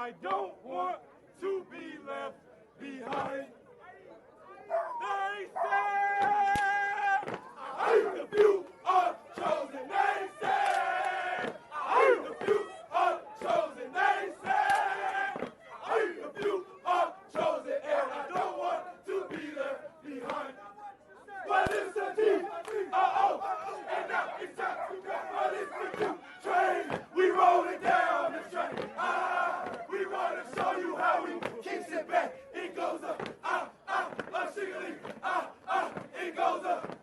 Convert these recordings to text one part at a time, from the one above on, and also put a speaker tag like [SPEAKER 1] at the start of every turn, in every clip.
[SPEAKER 1] I don't want to be left behind. They said, the few are chosen. They said, the few are chosen. They said, the few are chosen, and I don't want to be left behind. But it's a T-O-O, and now it's time to go. But it's the new train. We rolling down the train. We want to show you how we kicks it back. It goes up, a shiggly, it goes up.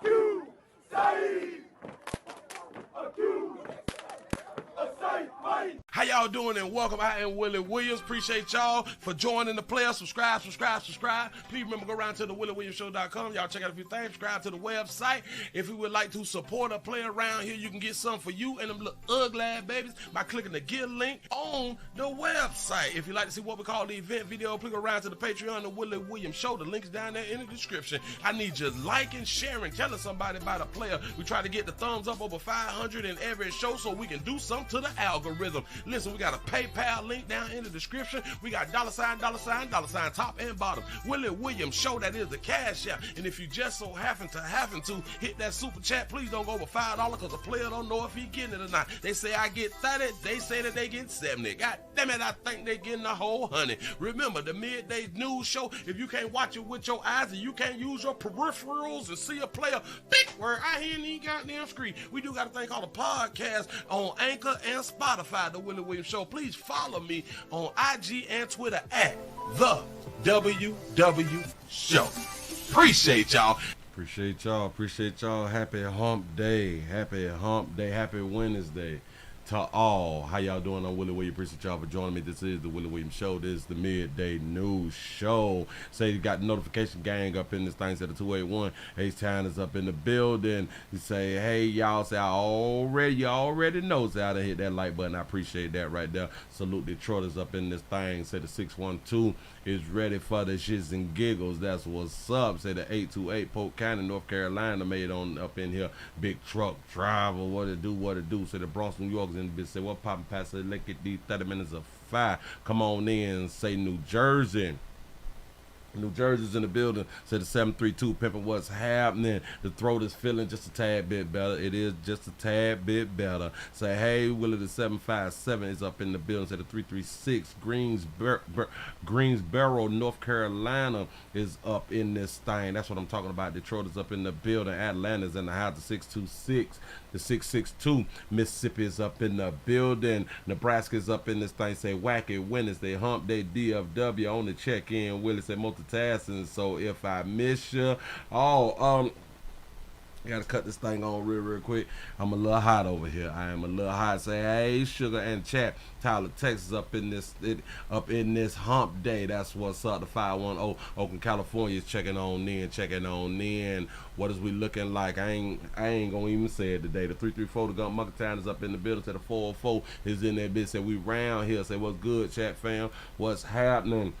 [SPEAKER 1] You say, a Q, a sight, might.
[SPEAKER 2] How y'all doing and welcome. I am Willie Williams. Appreciate y'all for joining the player. Subscribe. Please remember, go around to the WillieWilliamsShow.com. Y'all check out a few things. Subscribe to the website. If you would like to support a player around here, you can get something for you and them little ugly ass babies by clicking the Get link on the website. If you'd like to see what we call the event video, please go around to the Patreon, the Willie Williams Show. The link's down there in the description. I need you liking, sharing, telling somebody about a player. We try to get the thumbs up over 500 in every show so we can do something to the algorithm. Listen, we got a PayPal link down in the description. We got $sign, top and bottom. Willie Williams Show, that is the cash app. And if you just so happen to hit that super chat, please don't go over $5 because the player don't know if he getting it or not. They say I get 30, they say that they get 70. God damn it, I think they getting the whole 100. Remember, the midday news show, if you can't watch it with your eyes and you can't use your peripherals and see a player, big word, I hear any goddamn screen. We do got a thing called a podcast on Anchor and Spotify, the Willie Williams Show. Please follow me on IG and Twitter at the WW Show. Appreciate y'all. Appreciate y'all. Happy hump day. Happy Wednesday to all. How y'all doing? I'm Willie Williams. Appreciate y'all for joining me. This is the Willie Williams Show. This is the midday news show. Say you got the notification gang up in this thing. Said the 281. H-Town is up in the building. You say, hey, y'all. Say, you already know. Say, I done hit that like button. I appreciate that right there. Salute Detroit is up in this thing. Say the 612 is ready for the shits and giggles. That's what's up. Say the 828 Polk County, North Carolina made on up in here. Big truck driver. What it do. Say the Bronx, New York is in the bitch. Say what poppin' past the look at these 30 minutes of fire. Come on in. Say New Jersey. New Jersey's in the building. Say the 732 pimpin', what's happening? The throat is feeling just a tad bit better. It is just a tad bit better. Say, hey, Willie, the 757 is up in the building. Say the 336 Greensboro, North Carolina is up in this thing. That's what I'm talking about. Detroit is up in the building. Atlanta's in the house. The 626. The 662 Mississippi is up in the building. Nebraska's up in this thing. Say wacky Wednesday, hump day, DFW on the check-in. Willie say multitasking. So if I miss you, I gotta cut this thing on real quick. I'm a little hot over here. I am a little hot. Say, hey, Sugar and Chat. Tyler, Texas up in this hump day. That's what's up. The 510 Oakland, California is checking on in. What is we looking like? I ain't gonna even say it today. The 334 the Gump Muckatown is up in the building. Say the 404 is in that bitch. Say we round here. Say what's good, Chat fam? What's happening?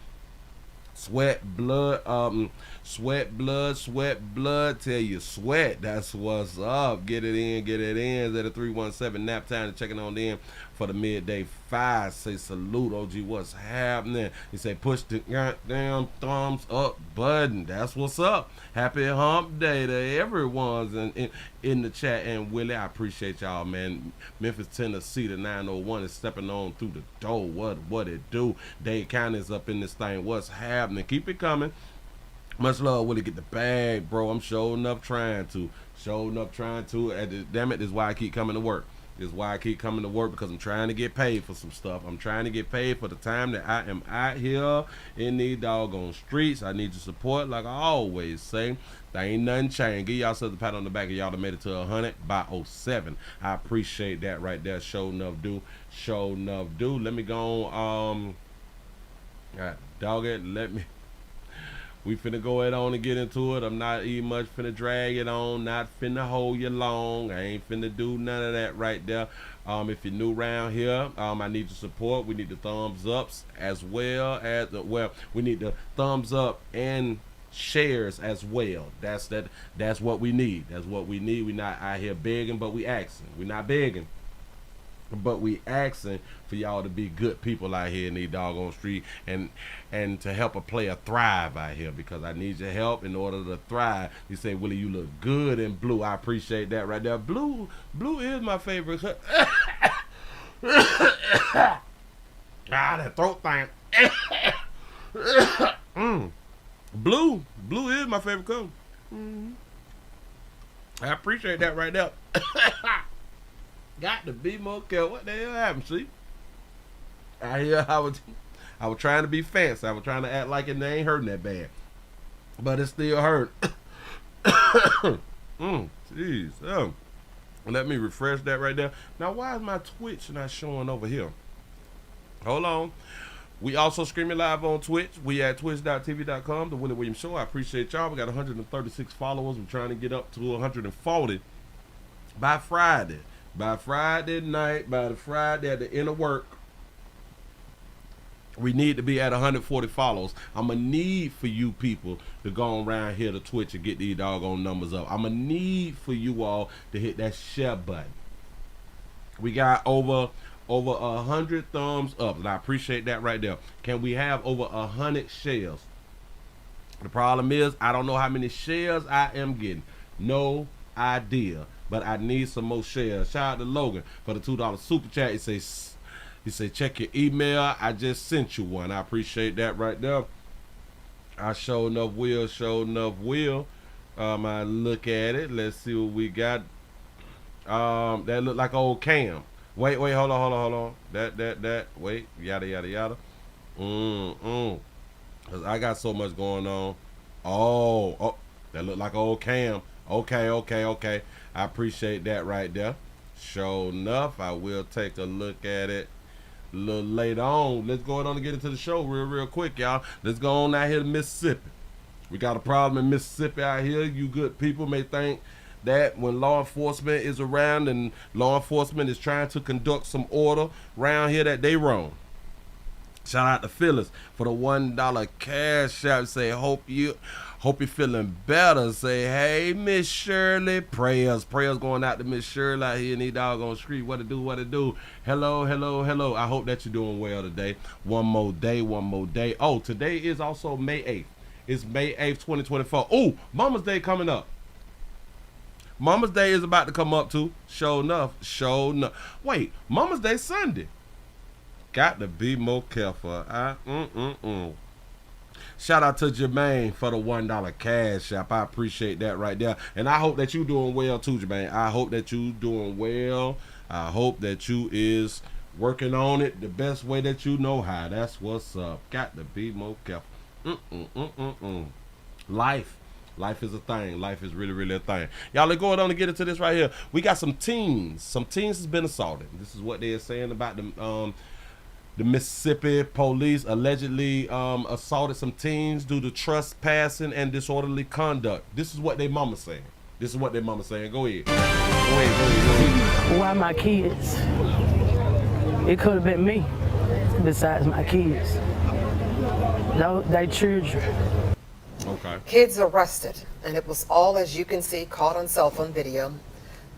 [SPEAKER 2] Sweat, blood, tell you sweat, that's what's up. Get it in. At a 317 nap time checking on in for the midday 5. Say salute, OG, what's happening? He say push the goddamn thumbs up button. That's what's up. Happy hump day to everyone's in the chat. And Willie, I appreciate y'all, man. Memphis, Tennessee, the 901 is stepping on through the door. What it do? Dade County is up in this thing. What's happening? Keep it coming. Much love, Willie. Get the bag, bro. I'm sure enough trying to. Damn it, this is why I keep coming to work. Because I'm trying to get paid for some stuff. I'm trying to get paid for the time that I am out here in these doggone streets. I need your support, like I always say. There ain't nothing changed. Give yourself a pat on the back of y'all that made it to 100 by 07. I appreciate that right there. Show enough do. Let me go on. Dog it. We finna go ahead on and get into it. I'm not even much finna drag it on. Not finna hold you long. I ain't finna do none of that right there. If you're new around here, I need your support. We need the thumbs ups as well as we need the thumbs up and shares as well. That's what we need. We not out here begging, but we asking. We not begging. But we asking for y'all to be good people out here in these doggone street and to help a player thrive out here, because I need your help in order to thrive. You say, Willie, you look good in blue. I appreciate that right there. Blue is my favorite color. That throat thing. Blue is my favorite color. I appreciate that right there. Got to be more careful. What the hell happened, see? I was trying to be fancy. I was trying to act like it ain't hurting that bad. But it still hurt. Jeez. Let me refresh that right there. Now, why is my Twitch not showing over here? Hold on. We also streaming live on Twitch. We at twitch.tv.com, The Willie Williams Show. I appreciate y'all. We got 136 followers. We're trying to get up to 140 by Friday. By Friday night, by the Friday at the end of work, we need to be at 140 followers. I'm going to need for you people to go around here to Twitch and get these doggone numbers up. I'm going to need for you all to hit that share button. We got over 100 thumbs up, and I appreciate that right there. Can we have over 100 shares? The problem is, I don't know how many shares I am getting. No idea. But I need some more shares. Shout out to Logan for the $2 super chat. He say check your email. I just sent you one. I appreciate that right there. I sure enough will. I look at it. Let's see what we got. That look like old Cam. Wait, hold on. That. Wait, yada. Cause I got so much going on. Oh, that look like old Cam. Okay. I appreciate that right there. Sure enough, I will take a look at it a little later on. Let's go on and get into the show real quick, y'all. Let's go on out here to Mississippi. We got a problem in Mississippi out here. You good people may think that when law enforcement is around and law enforcement is trying to conduct some order around here that they wrong. Shout out to Phyllis for the $1 cash app. Say, hope you're feeling better. Say, hey, Miss Shirley. Prayers going out to Miss Shirley out here in the doggone street. What it do? Hello. I hope that you're doing well today. One more day. Oh, today is also May 8th. It's May 8th, 2024. Oh, Mama's Day coming up. Mama's Day is about to come up too. Sure enough. Wait, Mama's Day Sunday. Got to be more careful. Shout out to Jermaine for the $1 cash app. I appreciate that right there. And I hope that you doing well too, Jermaine. I hope that you doing well. I hope that you is working on it the best way that you know how. That's what's up. Got to be more careful. Life is a thing. Life is really a thing. Y'all, let's go on and get into this right here. We got some teens. Some teens has been assaulted. This is what they're saying about the Mississippi police allegedly assaulted some teens due to trespassing and disorderly conduct. This is what their mama saying. Go ahead.
[SPEAKER 3] Why my kids? It could have been me, besides my kids. No, they children.
[SPEAKER 2] Okay.
[SPEAKER 4] Kids arrested, and it was all, as you can see, caught on cell phone video.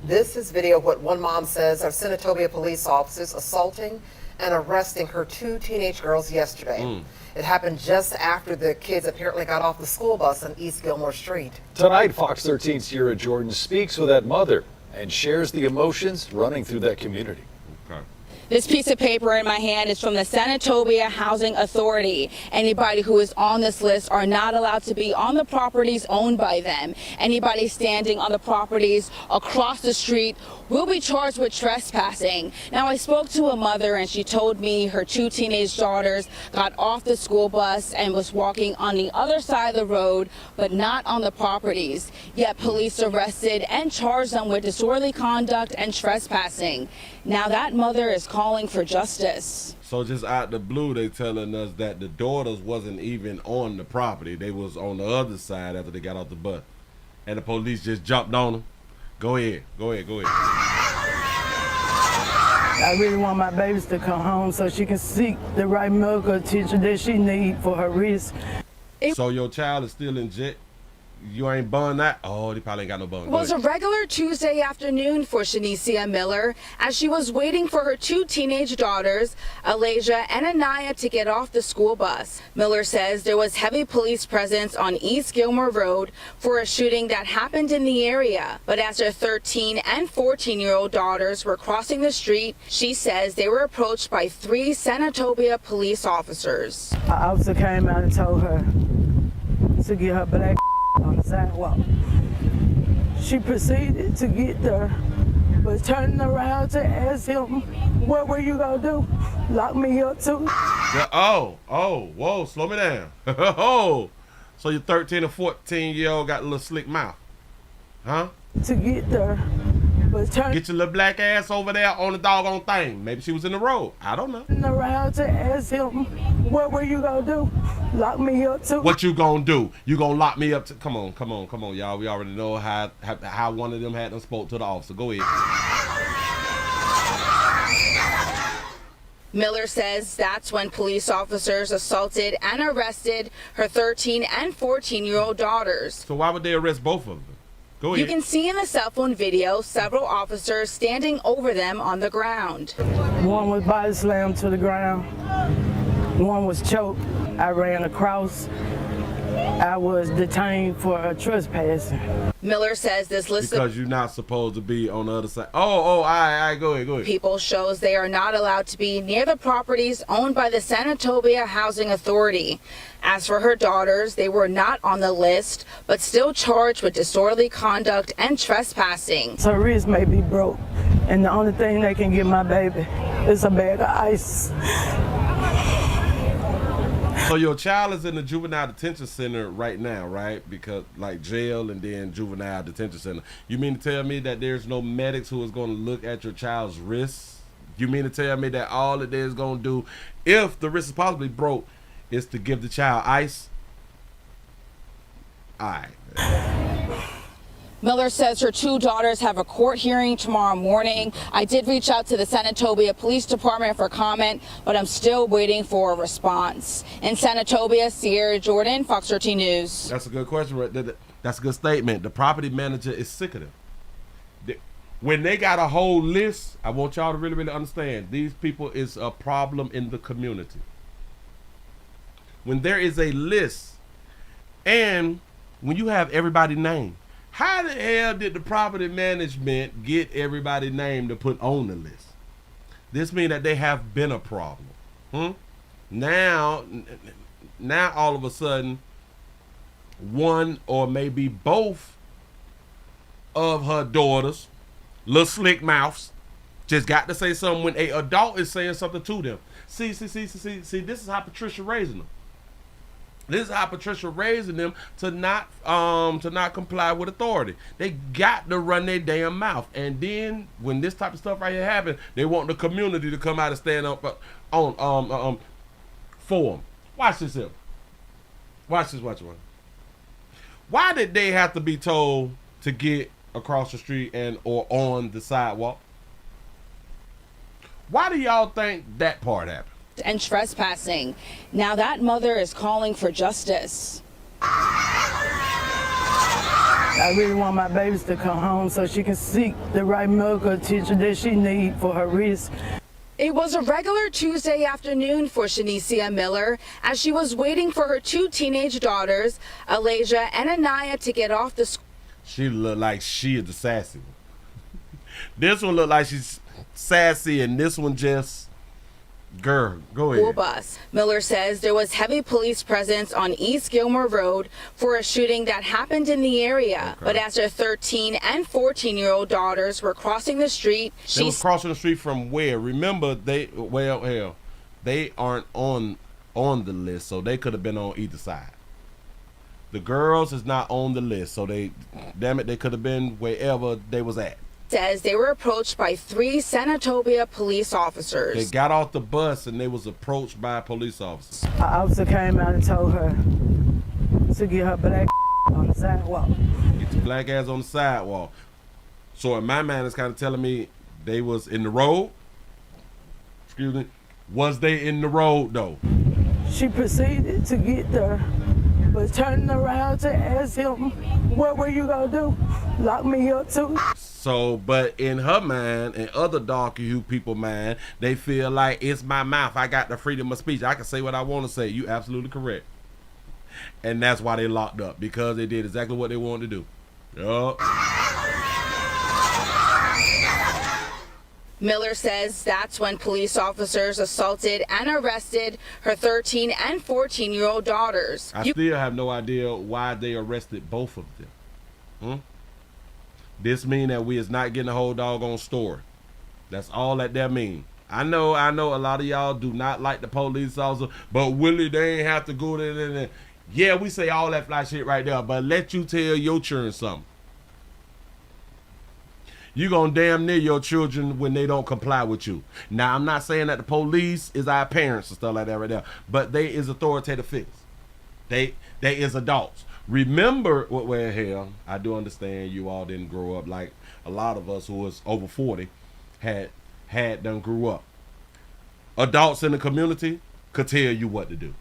[SPEAKER 4] This is video of what one mom says are Senatobia police officers assaulting and arresting her 2 teenage girls yesterday. It happened just after the kids apparently got off the school bus on East Gilmore Street.
[SPEAKER 5] Tonight, Fox 13's Sierra Jordan speaks with that mother and shares the emotions running through that community.
[SPEAKER 2] Okay.
[SPEAKER 6] This piece of paper in my hand is from the Senatobia Housing Authority. Anybody who is on this list are not allowed to be on the properties owned by them. Anybody standing on the properties across the street will be charged with trespassing. Now, I spoke to a mother and she told me her 2 teenage daughters got off the school bus and was walking on the other side of the road, but not on the properties. Yet police arrested and charged them with disorderly conduct and trespassing. Now that mother is calling for justice.
[SPEAKER 2] So just out the blue, they telling us that the daughters wasn't even on the property. They was on the other side after they got off the bus. And the police just jumped on them. Go ahead.
[SPEAKER 3] I really want my babies to come home so she can seek the right medical attention that she needs for her risk.
[SPEAKER 2] So your child is still in jail? you ain't bun that. Oh, they probably ain't got no bun.
[SPEAKER 6] It was a regular Tuesday afternoon for Shanicia Miller as she was waiting for her 2 teenage daughters, Alasia and Anaya, to get off the school bus. Miller says there was heavy police presence on East Gilmore Road for a shooting that happened in the area. But as her 13 and 14-year-old daughters were crossing the street, she says they were approached by 3 Senatobia police officers.
[SPEAKER 3] An officer came out and told her to get her black on the sidewalk. She proceeded to get there, but turning around to ask him, what were you gonna do? Lock me up too?
[SPEAKER 2] Yeah, whoa, slow me down. Oh, so your 13 or 14-year-old got a little slick mouth, huh?
[SPEAKER 3] To get there, but
[SPEAKER 2] Get your little black ass over there on the doggone thing. Maybe she was in the road. I don't know.
[SPEAKER 3] turning around to ask him, what were you gonna do? Lock me up too?
[SPEAKER 2] What you gonna do? You gonna lock me up? Come on, y'all. We already know how one of them had them spoke to the officer. Go ahead.
[SPEAKER 6] Miller says that's when police officers assaulted and arrested her 13 and 14-year-old daughters.
[SPEAKER 2] So why would they arrest both of them? Go ahead.
[SPEAKER 6] You can see in the cell phone video several officers standing over them on the ground.
[SPEAKER 3] One was body slammed to the ground. One was choked. I ran across. I was detained for trespassing.
[SPEAKER 6] Miller says this list
[SPEAKER 2] Because you're not supposed to be on the other side. All right, go ahead.
[SPEAKER 6] of people shows they are not allowed to be near the properties owned by the Senatobia Housing Authority. As for her daughters, they were not on the list, but still charged with disorderly conduct and trespassing.
[SPEAKER 3] Her wrist may be broke, and the only thing they can give my baby is a bag of ice.
[SPEAKER 2] So your child is in the juvenile detention center right now, right? Because like jail and then juvenile detention center. You mean to tell me that there's no medics who is going to look at your child's wrists? You mean to tell me that all that they're going to do, if the wrist is possibly broke, is to give the child ice? All right.
[SPEAKER 6] Miller says her 2 daughters have a court hearing tomorrow morning. I did reach out to the Senatobia Police Department for comment, but I'm still waiting for a response. In Senatobia, Sierra Jordan, Fox 13 News.
[SPEAKER 2] That's a good question. Right? That's a good statement. The property manager is sick of them. When they got a whole list, I want y'all to really, really understand, these people is a problem in the community. When there is a list, and when you have everybody's name, how the hell did the property management get everybody's name to put on the list? This means that they have been a problem. Now all of a sudden, one or maybe both of her daughters, little slick mouths, just got to say something when an adult is saying something to them. See, this is how Patricia raising them. This is how Patricia raising them to not comply with authority. They got to run their damn mouth. And then when this type of stuff right here happens, they want the community to come out and stand up for them. Watch this here. Watch this. Why did they have to be told to get across the street or on the sidewalk? Why do y'all think that part happened?
[SPEAKER 6] And trespassing. Now that mother is calling for justice.
[SPEAKER 3] I really want my babies to come home so she can seek the right medical attention that she needs for her wrist.
[SPEAKER 6] It was a regular Tuesday afternoon for Shanicia Miller as she was waiting for her 2 teenage daughters, Alasia and Anaya, to get off the school.
[SPEAKER 2] She look like she is the sassy one. This one look like she's sassy, and this one just... Girl, go ahead.
[SPEAKER 6] School bus. Miller says there was heavy police presence on East Gilmore Road for a shooting that happened in the area. Okay. But as her 13 and 14-year-old daughters were crossing the street,
[SPEAKER 2] they was crossing the street from where? Remember, they aren't on the list, so they could have been on either side. The girls is not on the list, so they could have been wherever they was at.
[SPEAKER 6] Says they were approached by 3 Senatobia police officers.
[SPEAKER 2] They got off the bus and they was approached by police officers.
[SPEAKER 3] An officer came out and told her to get her black on the sidewalk.
[SPEAKER 2] Get your black ass on the sidewalk. So in my mind, it's kind of telling me they was in the road. Excuse me. Was they in the road though?
[SPEAKER 3] She proceeded to get there, but turning around to ask him, what were you gonna do? Lock me up too?
[SPEAKER 2] So, but in her mind and other darker hue people mind, they feel like it's my mouth. I got the freedom of speech. I can say what I want to say. You absolutely correct. And that's why they locked up, because they did exactly what they wanted to do. Yup.
[SPEAKER 6] Miller says that's when police officers assaulted and arrested her 13 and 14-year-old daughters.
[SPEAKER 2] I still have no idea why they arrested both of them. This mean that we is not getting a whole doggone story. That's all that mean. I know a lot of y'all do not like the police officer, but Willie, they ain't have to go there. Yeah, we say all that fly shit right there, but let you tell your children something. You gonna damn near your children when they don't comply with you. Now, I'm not saying that the police is our parents and stuff like that right there, but they is authoritative figures. They is adults. Remember, well, hell, I do understand you all didn't grow up like a lot of us who was over 40 had done grew up. Adults in the community could tell you what to do.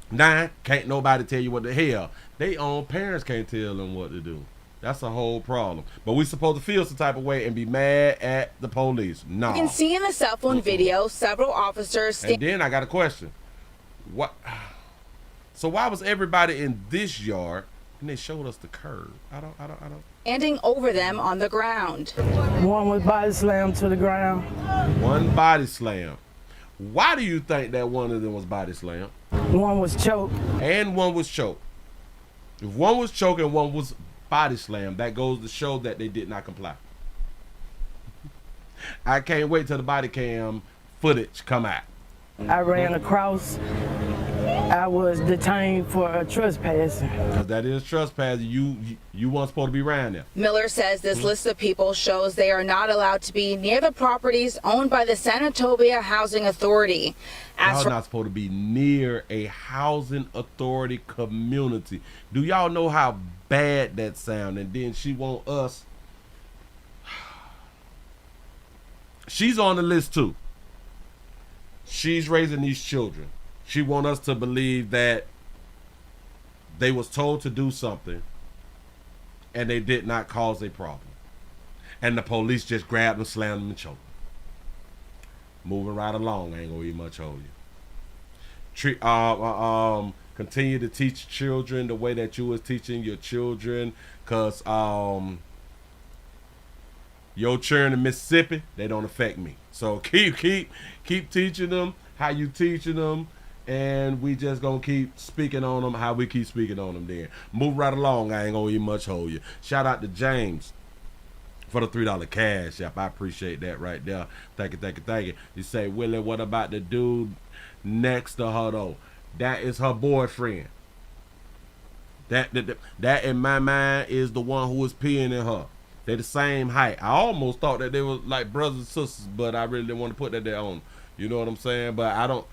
[SPEAKER 2] Now, can't nobody tell you what the hell. They own parents can't tell them what to do. That's a whole problem. But we supposed to feel some type of way and be mad at the police. No.
[SPEAKER 6] You can see in the cell phone video several officers.
[SPEAKER 2] And then I got a question. What? So why was everybody in this yard and they showed us the curb? I don't.
[SPEAKER 6] Standing over them on the ground.
[SPEAKER 3] One was body slammed to the ground.
[SPEAKER 2] One body slam. Why do you think that one of them was body slammed?
[SPEAKER 3] One was choked.
[SPEAKER 2] And one was choked. If one was choked and one was body slammed, that goes to show that they did not comply. I can't wait till the body cam footage come out.
[SPEAKER 3] I ran across. I was detained for trespassing.
[SPEAKER 2] Because that is trespassing. You weren't supposed to be around there.
[SPEAKER 6] Miller says this list of people shows they are not allowed to be near the properties owned by the Senatobia Housing Authority.
[SPEAKER 2] Y'all not supposed to be near a housing authority community. Do y'all know how bad that sound? And then she want us. She's on the list too. She's raising these children. She want us to believe that they was told to do something and they did not cause a problem. And the police just grabbed them, slammed them, and choked them. Moving right along, I ain't gonna eat much hold you. Continue to teach children the way that you was teaching your children, cause your children in Mississippi, they don't affect me. So keep teaching them how you teaching them, and we just gonna keep speaking on them how we keep speaking on them. Then move right along. I ain't gonna eat much hold you. Shout out to James for the $3 cash app. I appreciate that right there. Thank you. You say, Willie, what about the dude next to her though? That is her boyfriend. That in my mind is the one who is peeing in her. They're the same height. I almost thought that they were like brothers and sisters, but I really didn't want to put that there on. You know what I'm saying? But I don't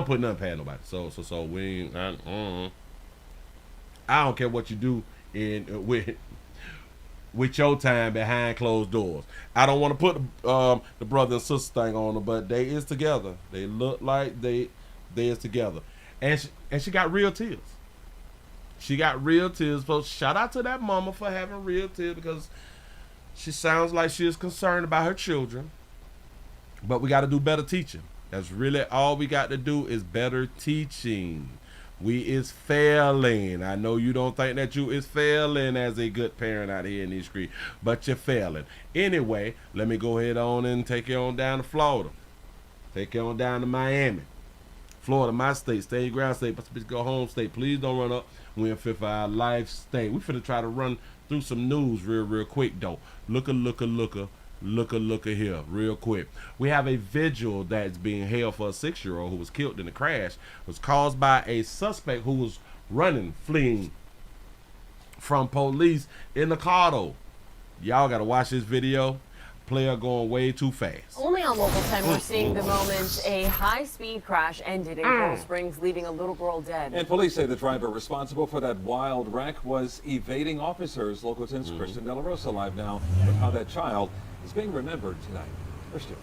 [SPEAKER 2] put nothing past nobody. So we ain't. I don't care what you do with your time behind closed doors. I don't want to put the brother and sister thing on them, but they is together. They look like they is together, and she got real tears. She got real tears. So shout out to that mama for having real tears, because she sounds like she is concerned about her children. But we got to do better teaching. That's really all we got to do is better teaching. We is failing. I know you don't think that you is failing as a good parent out here in these streets, but you're failing. Anyway, let me go ahead on and take you on down to Florida. Take you on down to Miami. Florida, my state, stay your ground state, but go home state. Please don't run up. We in Fifth for our life state. We finna try to run through some news real quick though. Looker here, real quick. We have a vigil that's being held for a 6-year-old who was killed in the crash. It was caused by a suspect who was fleeing from police in the car though. Y'all gotta watch this video. Player going way too fast.
[SPEAKER 7] Only on Local 10, we're seeing the moment a high-speed crash ended in Coral Springs, leaving a little girl dead.
[SPEAKER 8] And police say the driver responsible for that wild wreck was evading officers. Local 10's Kristen De La Rosa live now with how that child is being remembered tonight. Kristen.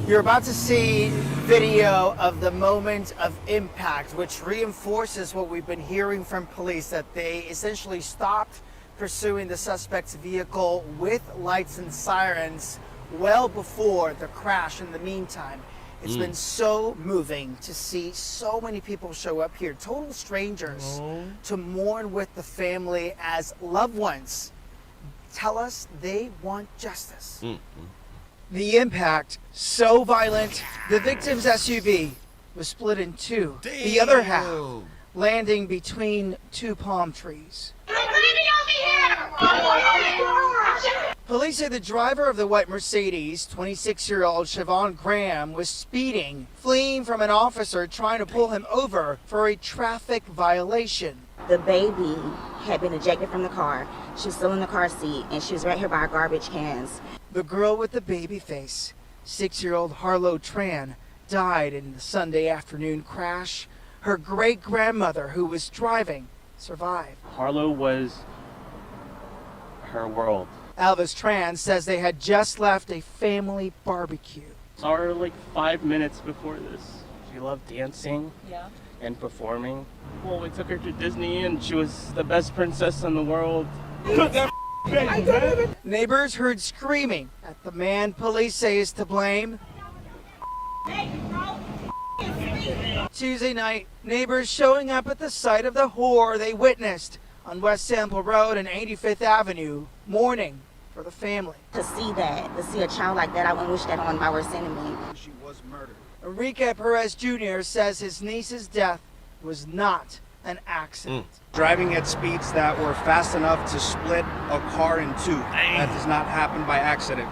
[SPEAKER 9] You're about to see video of the moment of impact, which reinforces what we've been hearing from police, that they essentially stopped pursuing the suspect's vehicle with lights and sirens well before the crash. In the meantime, it's been so moving to see so many people show up here, total strangers, to mourn with the family as loved ones tell us they want justice. The impact, so violent, the victim's SUV was split in two.
[SPEAKER 2] Damn.
[SPEAKER 9] The other half landing between two palm trees. Police say the driver of the white Mercedes, 26-year-old Siobhan Graham, was speeding, fleeing from an officer trying to pull him over for a traffic violation.
[SPEAKER 10] The baby had been ejected from the car. She was still in the car seat, and she was right here by our garbage cans.
[SPEAKER 9] The girl with the baby face, 6-year-old Harlow Tran, died in the Sunday afternoon crash. Her great-grandmother, who was driving, survived.
[SPEAKER 11] Harlow was her world.
[SPEAKER 9] Elvis Tran says they had just left a family barbecue.
[SPEAKER 11] Saw her like 5 minutes before this. She loved dancing and performing. Well, we took her to Disney and she was the best princess in the world.
[SPEAKER 9] Neighbors heard screaming at the man police say is to blame. Tuesday night, neighbors showing up at the site of the horror they witnessed on West Sample Road and 85th Avenue, mourning for the family.
[SPEAKER 10] To see that, to see a child like that, I wouldn't wish that on my worst enemy.
[SPEAKER 9] She was murdered. Enrique Perez Jr. says his niece's death was not an accident.
[SPEAKER 12] Driving at speeds that were fast enough to split a car in two. That does not happen by accident.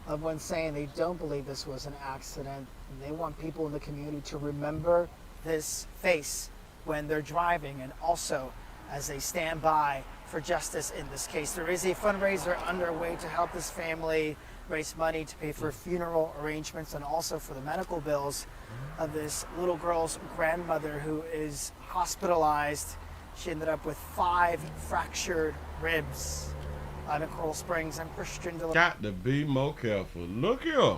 [SPEAKER 9] Loved ones saying they don't believe this was an accident. They want people in the community to remember this face when they're driving, and also as they stand by for justice in this case. There is a fundraiser underway to help this family raise money to pay for funeral arrangements and also for the medical bills of this little girl's grandmother, who is hospitalized. She ended up with 5 fractured ribs. I'm in Coral Springs. I'm Christian De La.
[SPEAKER 2] Got to be more careful. Look here.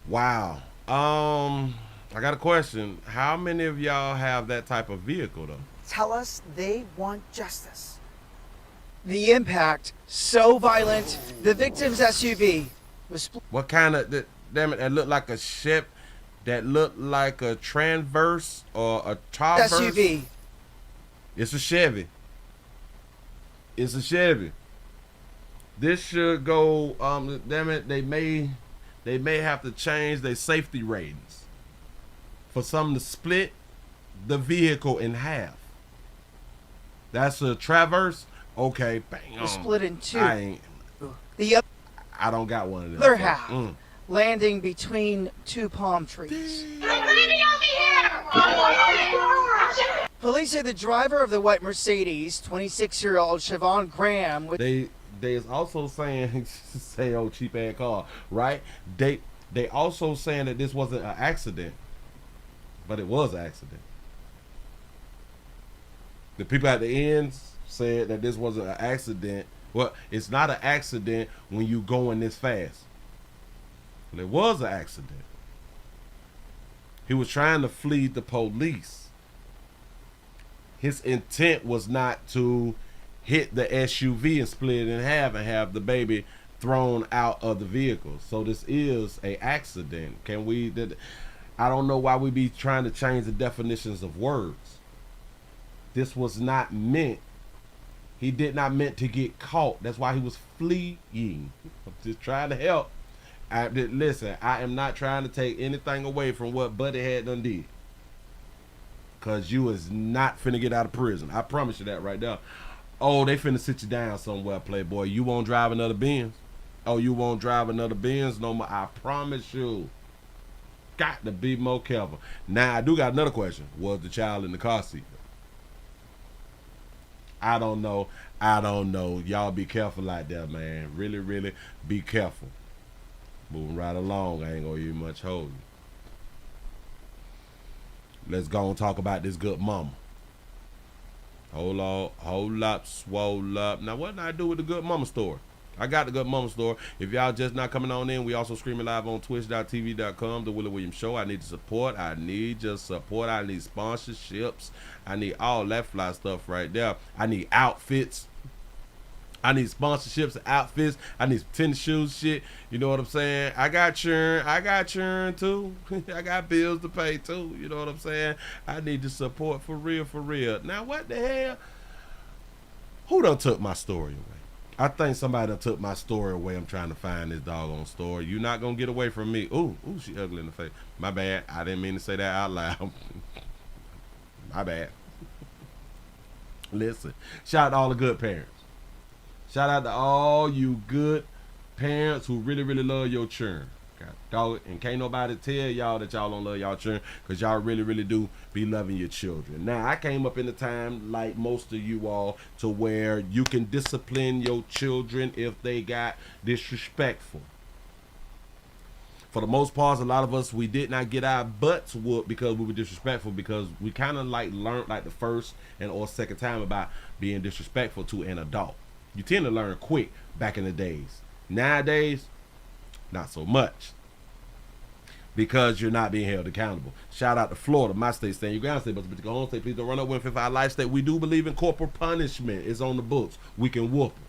[SPEAKER 2] Wow. I got a question. How many of y'all have that type of vehicle though?
[SPEAKER 9] Tell us they want justice. The impact, so violent, the victim's SUV was...
[SPEAKER 2] What kind of, damn it, that looked like a ship, that looked like a Transverse or a Traverse?
[SPEAKER 9] SUV.
[SPEAKER 2] It's a Chevy. It's a Chevy. This should go, damn it, they may have to change their safety ratings for something to split the vehicle in half. That's a Traverse? Okay, bang.
[SPEAKER 9] Split in two.
[SPEAKER 2] I don't got one of them.
[SPEAKER 9] Other half landing between two palm trees. Police say the driver of the white Mercedes, 26-year-old Siobhan Graham,
[SPEAKER 2] They is also saying, say, oh, cheap ass car, right? They also saying that this wasn't an accident, but it was an accident. The people at the end said that this wasn't an accident. Well, it's not an accident when you going this fast. But it was an accident. He was trying to flee the police. His intent was not to hit the SUV and split it in half and have the baby thrown out of the vehicle. So this is a accident. I don't know why we be trying to change the definitions of words. This was not meant. He did not meant to get caught. That's why he was fleeing. I'm just trying to help. Listen, I am not trying to take anything away from what Buddy had done did. Because you is not finna get out of prison. I promise you that right now. Oh, they finna sit you down somewhere, playboy. You won't drive another Benz? Oh, you won't drive another Benz no more? I promise you. Got to be more careful. Now, I do got another question. Was the child in the car seat? I don't know. Y'all be careful out there, man. Really, really be careful. Moving right along. I ain't gonna give you much hold. Let's go and talk about this good mama. Hold up, swole up. Now, what did I do with the Good Mama store? I got the Good Mama store. If y'all just not coming on in, we also streaming live on twitch.tv.com, The Willie Williams Show. I need the support. I need your support. I need sponsorships. I need all that fly stuff right there. I need outfits. I need sponsorships, outfits. I need some tennis shoes, shit. You know what I'm saying? I got churn. I got churn too. I got bills to pay too. You know what I'm saying? I need the support for real, for real. Now, what the hell? Who done took my story away? I think somebody done took my story away. I'm trying to find this doggone story. You're not going to get away from me. Ooh, she ugly in the face. My bad. I didn't mean to say that out loud. My bad. Listen, shout out to all the good parents. Shout out to all you good parents who really, really love your children. Dog, and can't nobody tell y'all that y'all don't love y'all children, because y'all really, really do be loving your children. Now, I came up in the time, like most of you all, to where you can discipline your children if they got disrespectful. For the most part, a lot of us, we did not get our butts whooped because we were disrespectful, because we kind of like learned like the first and or second time about being disrespectful to an adult. You tend to learn quick back in the days. Nowadays, not so much, because you're not being held accountable. Shout out to Florida, my state, stand your ground state, but go home state, please don't run up with our life state. We do believe in corporal punishment. It's on the books. We can whoop them.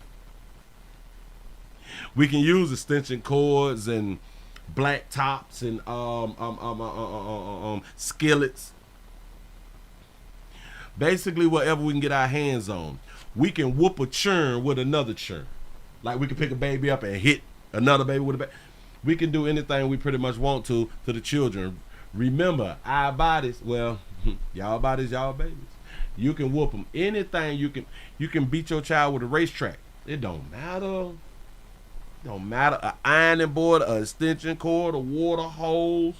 [SPEAKER 2] We can use extension cords and black tops and skillets. Basically, whatever we can get our hands on. We can whoop a churn with another churn. Like we can pick a baby up and hit another baby with a baby. We can do anything we pretty much want to the children. Remember, our bodies, well, y'all bodies, y'all babies. You can whoop them. Anything you can beat your child with a racetrack. It don't matter. Don't matter. An ironing board, an extension cord, a water hose,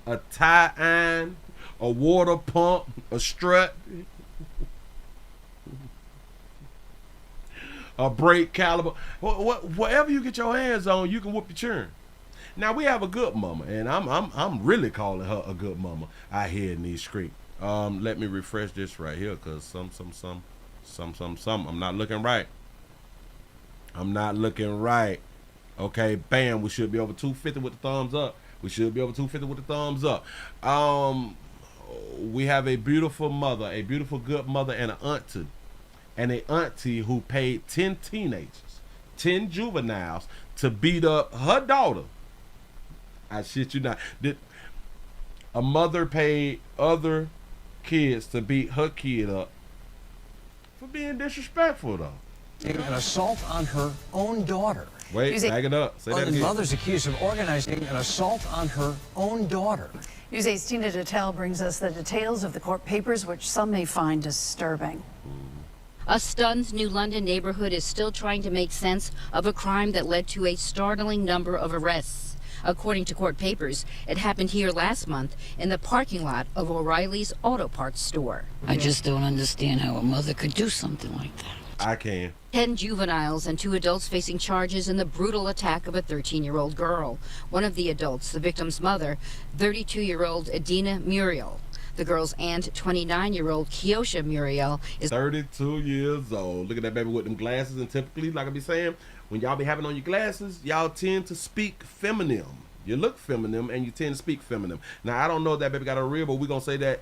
[SPEAKER 2] a tie iron, a water pump, a strut, a brake caliber, whatever you get your hands on, you can whoop your churn. Now we have a good mama, and I'm really calling her a good mama out here in these streets. Let me refresh this right here, cause some. I'm not looking right. I'm not looking right. Okay, bam. We should be over 250 with the thumbs up. We should be over 250 with the thumbs up. We have a beautiful mother, a beautiful good mother, and an auntie. And a auntie who paid 10 teenagers, 10 juveniles to beat up her daughter. I shit you not. A mother paid other kids to beat her kid up for being disrespectful, though.
[SPEAKER 13] An assault on her own daughter.
[SPEAKER 2] Wait, back it up. Say that again.
[SPEAKER 13] The mother's accused of organizing an assault on her own daughter.
[SPEAKER 14] News 8's Tina Detel brings us the details of the court papers, which some may find disturbing.
[SPEAKER 15] A stunned New London neighborhood is still trying to make sense of a crime that led to a startling number of arrests. According to court papers, it happened here last month in the parking lot of O'Reilly's Auto Parts store.
[SPEAKER 16] I just don't understand how a mother could do something like that.
[SPEAKER 2] I can.
[SPEAKER 15] 10 juveniles and 2 adults facing charges in the brutal attack of a 13-year-old girl. One of the adults, the victim's mother, 32-year-old Adina Muriel. The girl's aunt, 29-year-old Kiosha Muriel, is
[SPEAKER 2] 32 years old. Look at that baby with them glasses. And typically, like I be saying, when y'all be having on your glasses, y'all tend to speak feminine. You look feminine and you tend to speak feminine. Now, I don't know if that baby got her real, but we're going to say that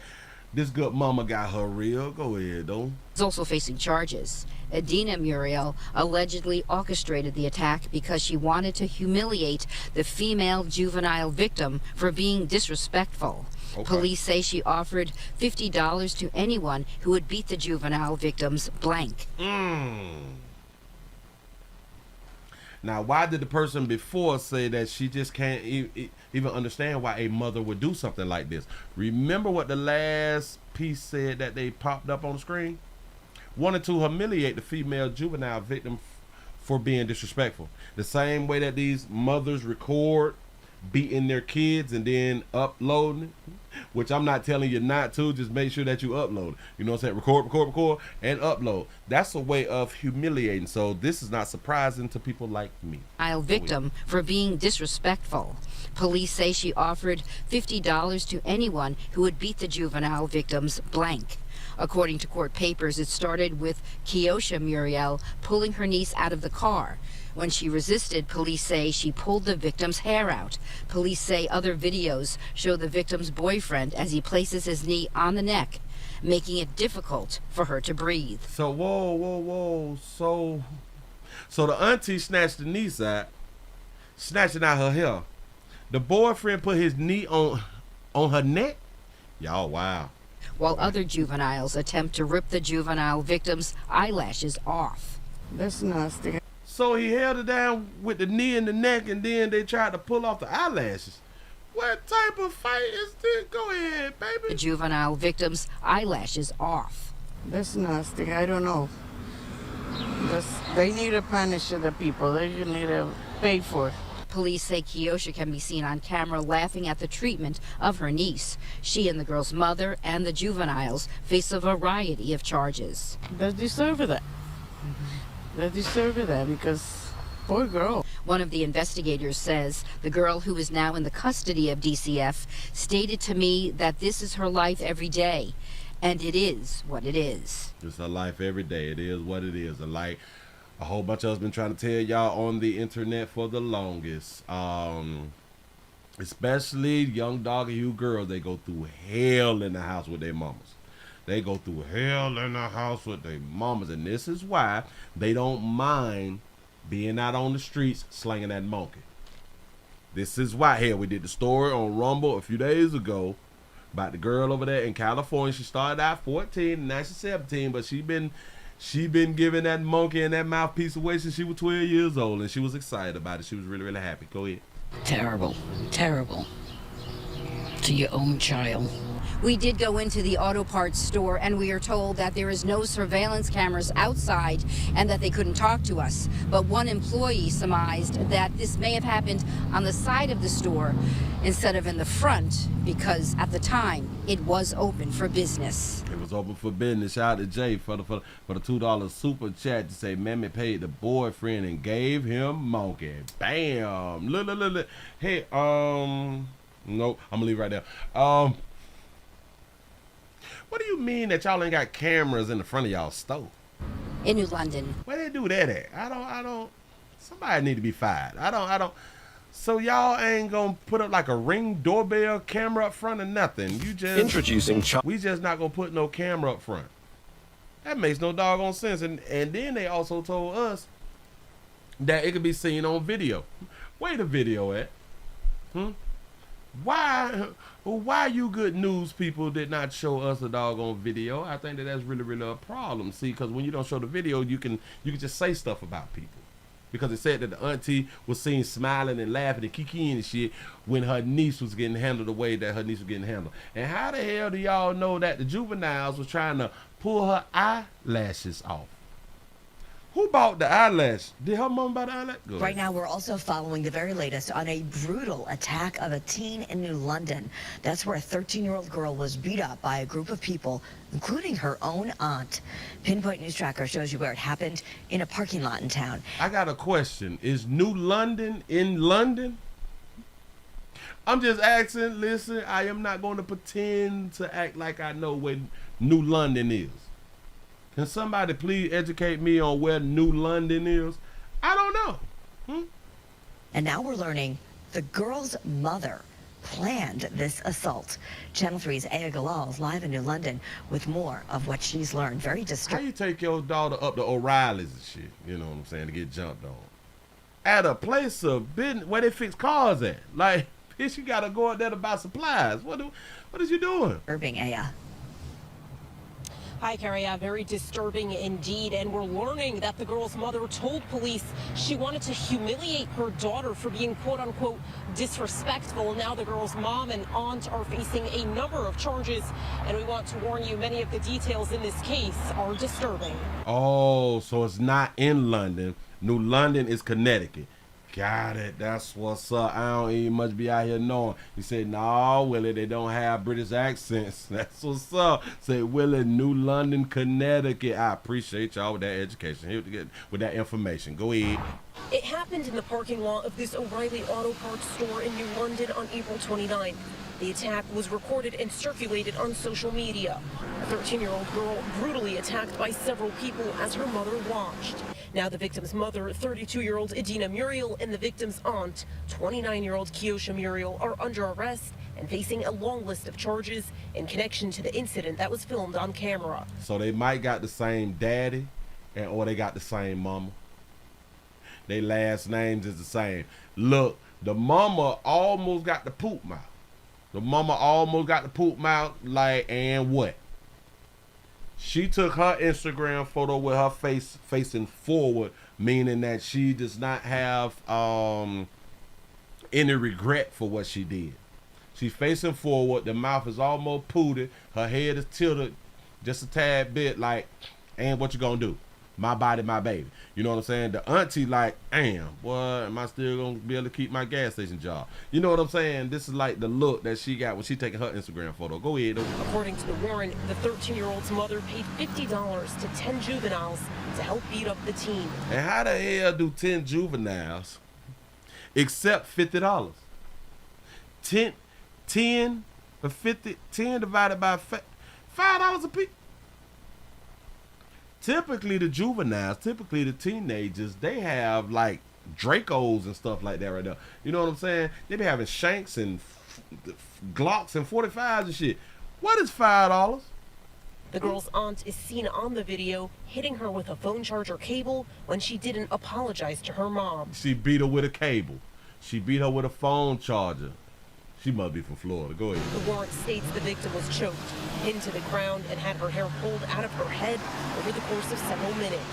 [SPEAKER 2] this good mama got her real. Go ahead, though.
[SPEAKER 15] Is also facing charges. Adina Muriel allegedly orchestrated the attack because she wanted to humiliate the female juvenile victim for being disrespectful. Okay. Police say she offered $50 to anyone who would beat the juvenile victim's blank.
[SPEAKER 2] Now, why did the person before say that she just can't even understand why a mother would do something like this? Remember what the last piece said that they popped up on the screen? Wanted to humiliate the female juvenile victim for being disrespectful. The same way that these mothers record beating their kids and then uploading it, which I'm not telling you not to, just make sure that you upload it. You know what I'm saying? Record, and upload. That's a way of humiliating. So this is not surprising to people like me.
[SPEAKER 15] Victim for being disrespectful. Police say she offered $50 to anyone who would beat the juvenile victim's blank. According to court papers, it started with Kiosha Muriel pulling her niece out of the car. When she resisted, police say she pulled the victim's hair out. Police say other videos show the victim's boyfriend as he places his knee on the neck, making it difficult for her to breathe.
[SPEAKER 2] So, whoa. So the auntie snatched the niece out, snatching out her hair. The boyfriend put his knee on her neck? Y'all, wow.
[SPEAKER 15] While other juveniles attempt to rip the juvenile victim's eyelashes off.
[SPEAKER 3] That's nasty.
[SPEAKER 2] So he held her down with the knee in the neck, and then they tried to pull off the eyelashes. What type of fight is this? Go ahead, baby.
[SPEAKER 15] The juvenile victim's eyelashes off.
[SPEAKER 3] That's nasty. I don't know. They need to punish the people. They need to pay for it.
[SPEAKER 15] Police say Kiosha can be seen on camera laughing at the treatment of her niece. She and the girl's mother and the juveniles face a variety of charges.
[SPEAKER 3] They deserve that. They deserve that because poor girl.
[SPEAKER 15] One of the investigators says the girl, who is now in the custody of DCF, stated to me that this is her life every day, and it is what it is.
[SPEAKER 2] It's her life every day. It is what it is. Like a whole bunch of us been trying to tell y'all on the internet for the longest. Especially young doggy hue girls, they go through hell in the house with their mamas. They go through hell in the house with their mamas, and this is why they don't mind being out on the streets slinging that monkey. This is why. Here, we did the story on Rumble a few days ago about the girl over there in California. She started out 14 and now she's 17, but she been giving that monkey and that mouthpiece away since she was 12 years old, and she was excited about it. She was really, really happy. Go ahead.
[SPEAKER 16] Terrible. To your own child.
[SPEAKER 15] We did go into the auto parts store, and we are told that there is no surveillance cameras outside and that they couldn't talk to us. But one employee surmised that this may have happened on the side of the store instead of in the front, because at the time it was open for business.
[SPEAKER 2] It was open for business. Shout out to Jay for the $2 super chat to say Mammy paid the boyfriend and gave him monkey. Bam. Look. Hey, nope, I'm gonna leave right there. What do you mean that y'all ain't got cameras in the front of y'all store?
[SPEAKER 15] In New London.
[SPEAKER 2] Where they do that at? I don't. Somebody need to be fired. I don't. So y'all ain't gonna put up like a Ring doorbell camera up front or nothing. You just we just not gonna put no camera up front. That makes no doggone sense. And then they also told us that it could be seen on video. Where the video at? Why you good news people did not show us a doggone video? I think that's really, really a problem. See, because when you don't show the video, you can just say stuff about people. Because it said that the auntie was seen smiling and laughing and kikiing and shit when her niece was getting handled the way that her niece was getting handled. And how the hell do y'all know that the juveniles was trying to pull her eyelashes off? Who bought the eyelash? Did her mom buy the eyelash?
[SPEAKER 17] Right now, we're also following the very latest on a brutal attack of a teen in New London. That's where a 13-year-old girl was beat up by a group of people, including her own aunt. Pinpoint News Tracker shows you where it happened in a parking lot in town.
[SPEAKER 2] I got a question. Is New London in London? I'm just asking. Listen, I am not going to pretend to act like I know where New London is. Can somebody please educate me on where New London is? I don't know.
[SPEAKER 17] And now we're learning the girl's mother planned this assault. Channel 3's Aya Galal is live in New London with more of what she's learned. Very disturbing.
[SPEAKER 2] How you take your daughter up to O'Reilly's and shit, you know what I'm saying, to get jumped on? At a place of business where they fix cars at. Like, bitch, you gotta go out there to buy supplies. What is you doing?
[SPEAKER 17] Disturbing, Aya.
[SPEAKER 18] Hi, Carrie. Very disturbing indeed. And we're learning that the girl's mother told police she wanted to humiliate her daughter for being, quote unquote, disrespectful. Now the girl's mom and aunt are facing a number of charges. And we want to warn you, many of the details in this case are disturbing.
[SPEAKER 2] Oh, so it's not in London. New London is Connecticut. Got it. That's what's up. I don't even much be out here knowing. He said, no, Willie, they don't have British accents. That's what's up. Say, Willie, New London, Connecticut. I appreciate y'all with that education. Here to get with that information. Go ahead.
[SPEAKER 18] It happened in the parking lot of this O'Reilly Auto Parts store in New London on April 29th. The attack was recorded and circulated on social media. A 13-year-old girl brutally attacked by several people as her mother watched. Now the victim's mother, 32-year-old Idina Muriel, and the victim's aunt, 29-year-old Kiosha Muriel, are under arrest and facing a long list of charges in connection to the incident that was filmed on camera.
[SPEAKER 2] So they might got the same daddy, or they got the same mama. Their last names is the same. Look, the mama almost got the poop mouth. The mama almost got the poop mouth, like, and what? She took her Instagram photo with her face facing forward, meaning that she does not have any regret for what she did. She's facing forward. The mouth is almost pooted. Her head is tilted just a tad bit, like, and what you gonna do? My body, my baby. You know what I'm saying? The auntie like, damn, boy, am I still gonna be able to keep my gas station job? You know what I'm saying? This is like the look that she got when she taking her Instagram photo. Go ahead.
[SPEAKER 18] According to the warrant, the 13-year-old's mother paid $50 to 10 juveniles to help beat up the teen.
[SPEAKER 2] And how the hell do 10 juveniles accept $50? 10 for 50, 10 divided by $5 a piece. Typically the juveniles, typically the teenagers, they have like Dracos and stuff like that right there. You know what I'm saying? They be having Shanks and Glocks and 45s and shit. What is $5?
[SPEAKER 18] The girl's aunt is seen on the video hitting her with a phone charger cable when she didn't apologize to her mom.
[SPEAKER 2] She beat her with a cable. She beat her with a phone charger. She must be from Florida. Go ahead.
[SPEAKER 18] The warrant states the victim was choked, pinned to the ground, and had her hair pulled out of her head over the course of several minutes.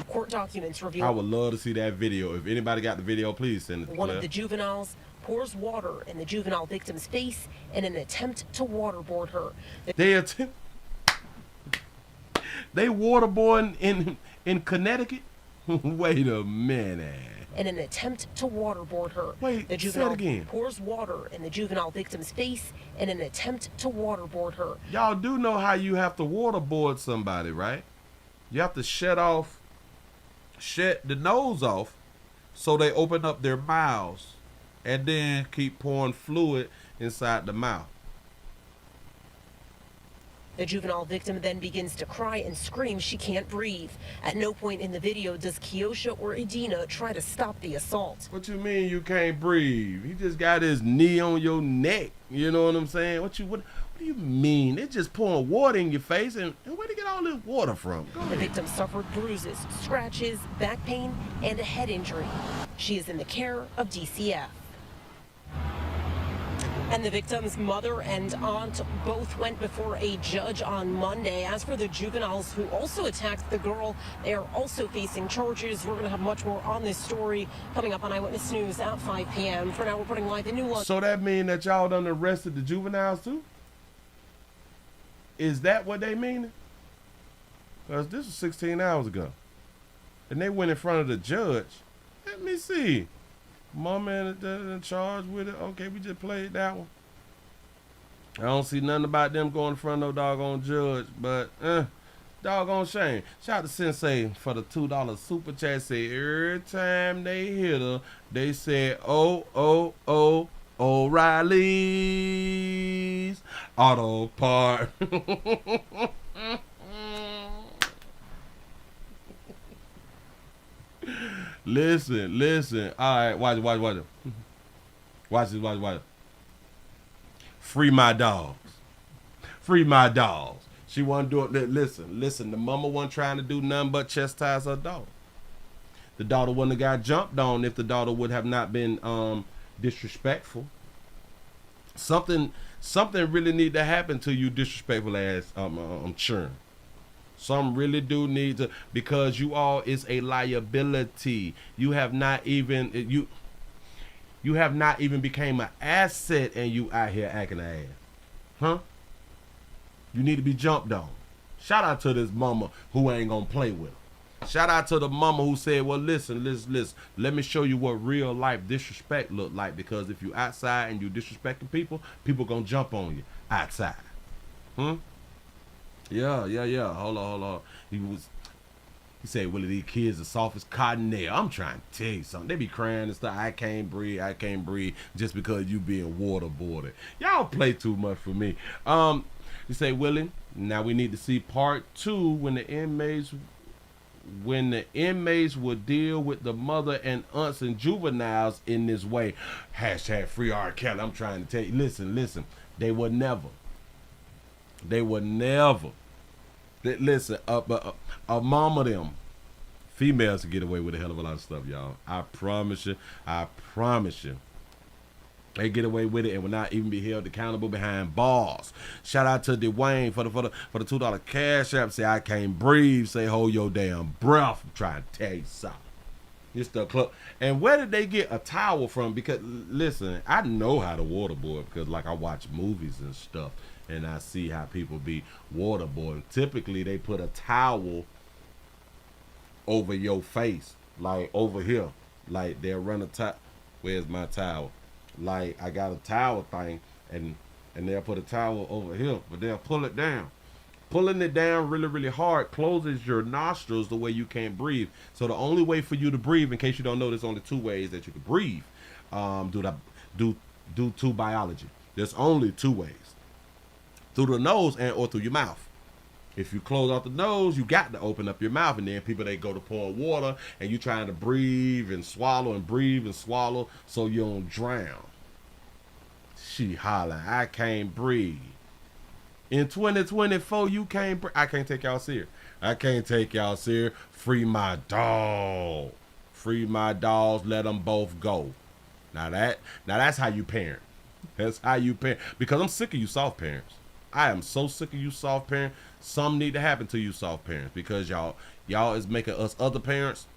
[SPEAKER 18] Court documents reveal
[SPEAKER 2] I would love to see that video. If anybody got the video, please send it to
[SPEAKER 18] one of the juveniles pours water in the juvenile victim's face in an attempt to waterboard her.
[SPEAKER 2] They waterboarding in Connecticut? Wait a minute.
[SPEAKER 18] In an attempt to waterboard her.
[SPEAKER 2] Wait,
[SPEAKER 18] the juvenile
[SPEAKER 2] say it again.
[SPEAKER 18] Pours water in the juvenile victim's face in an attempt to waterboard her.
[SPEAKER 2] Y'all do know how you have to waterboard somebody, right? You have to shut the nose off so they open up their mouths and then keep pouring fluid inside the mouth.
[SPEAKER 18] The juvenile victim then begins to cry and scream she can't breathe. At no point in the video does Kiosha or Idina try to stop the assault.
[SPEAKER 2] What you mean you can't breathe? He just got his knee on your neck. You know what I'm saying? What do you mean? They're just pouring water in your face, and where they get all this water from?
[SPEAKER 18] The victim suffered bruises, scratches, back pain, and a head injury. She is in the care of DCF. And the victim's mother and aunt both went before a judge on Monday. As for the juveniles who also attacked the girl, they are also facing charges. We're going to have much more on this story coming up on Eyewitness News at 5 p.m. For now, we're putting live in New London.
[SPEAKER 2] So that mean that y'all done arrested the juveniles too? Is that what they mean? Because this was 16 hours ago. And they went in front of the judge. Let me see. Mama in charge with it. Okay, we just played that one. I don't see nothing about them going in front of no doggone judge, but doggone shame. Shout out to Sensei for the $2 super chat. Say every time they hit her, they said, oh, O'Reilly's Auto Part. Listen. All right, watch it. Watch this. Free my dogs. She wasn't doing that. Listen. The mama wasn't trying to do nothing but chastise her daughter. The daughter wouldn't have got jumped on if the daughter would have not been disrespectful. Something really need to happen to you disrespectful ass churn. Some really do need to, because you all is a liability. You have not even became an asset, and you out here acting an ass. Huh? You need to be jumped on. Shout out to this mama who ain't gonna play with her. Shout out to the mama who said, well, listen. Let me show you what real life disrespect look like, because if you outside and you disrespecting people gonna jump on you outside. Yeah. Hold on. He He say, Willie, these kids are soft as cotton nail. I'm trying to tell you something. They be crying and stuff. I can't breathe just because you being waterboarded. Y'all play too much for me. You say, Willie, now we need to see part 2 when the inmates will deal with the mother and aunts and juveniles in this way. Hashtag free R. Kelly. I'm trying to tell you, listen, they would never. Listen, a mom of them females can get away with a hell of a lot of stuff, y'all. I promise you. They get away with it and will not even be held accountable behind bars. Shout out to Dwayne for the $2 cash app. Say, I can't breathe. Say, hold your damn breath. I'm trying to tell you something. It's the club. And where did they get a towel from? Because, listen, I know how to waterboard because, like, I watch movies and stuff. And I see how people be waterboarding. Typically, they put a towel over your face. Like, over here. Like, they'll run a towel. Where's my towel? Like, I got a towel thing, and they'll put a towel over here, but they'll pull it down. Pulling it down really, really hard closes your nostrils the way you can't breathe. So the only way for you to breathe, in case you don't know, there's only 2 ways that you can breathe due to biology. There's only 2 ways. Through the nose or through your mouth. If you close off the nose, you got to open up your mouth. And then people, they go to pour water, and you trying to breathe and swallow so you don't drown. She hollering, I can't breathe. In 2024, you can't breathe. I can't take y'all serious. Free my dog. Free my dogs, let them both go. Now that's how you parent. That's how you parent. Because I'm sick of you soft parents. I am so sick of you soft parents. Something need to happen to you soft parents because y'all is making us other parents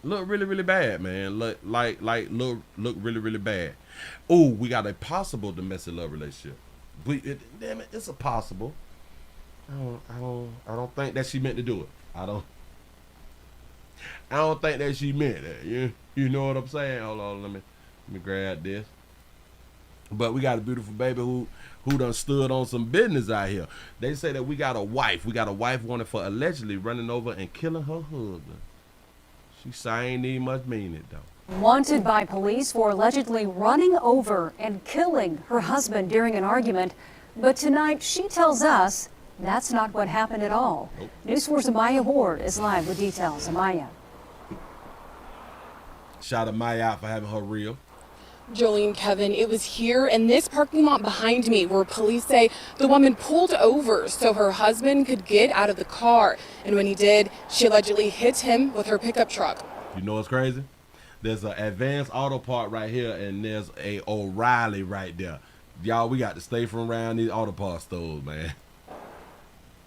[SPEAKER 2] look really, really bad, man. Look really, really bad. Ooh, we got a possible domestic love relationship. Damn it, it's a possible. I don't think that she meant to do it. I don't think that she meant that. You know what I'm saying? Hold on, let me grab this. But we got a beautiful baby who done stood on some business out here. They say that we got a wife. We got a wife wanted for allegedly running over and killing her husband. She say I ain't need much mean it though.
[SPEAKER 19] Wanted by police for allegedly running over and killing her husband during an argument. But tonight she tells us that's not what happened at all. Nope. News 4's Amaya Ward is live with details. Amaya.
[SPEAKER 2] Shout Amaya out for having her real.
[SPEAKER 20] Jolie and Kevin, it was here in this parking lot behind me where police say the woman pulled over so her husband could get out of the car. And when he did, she allegedly hit him with her pickup truck.
[SPEAKER 2] You know what's crazy? There's an Advanced Auto Part right here, and there's a O'Reilly right there. Y'all, we got to stay from around these auto parts stores, man.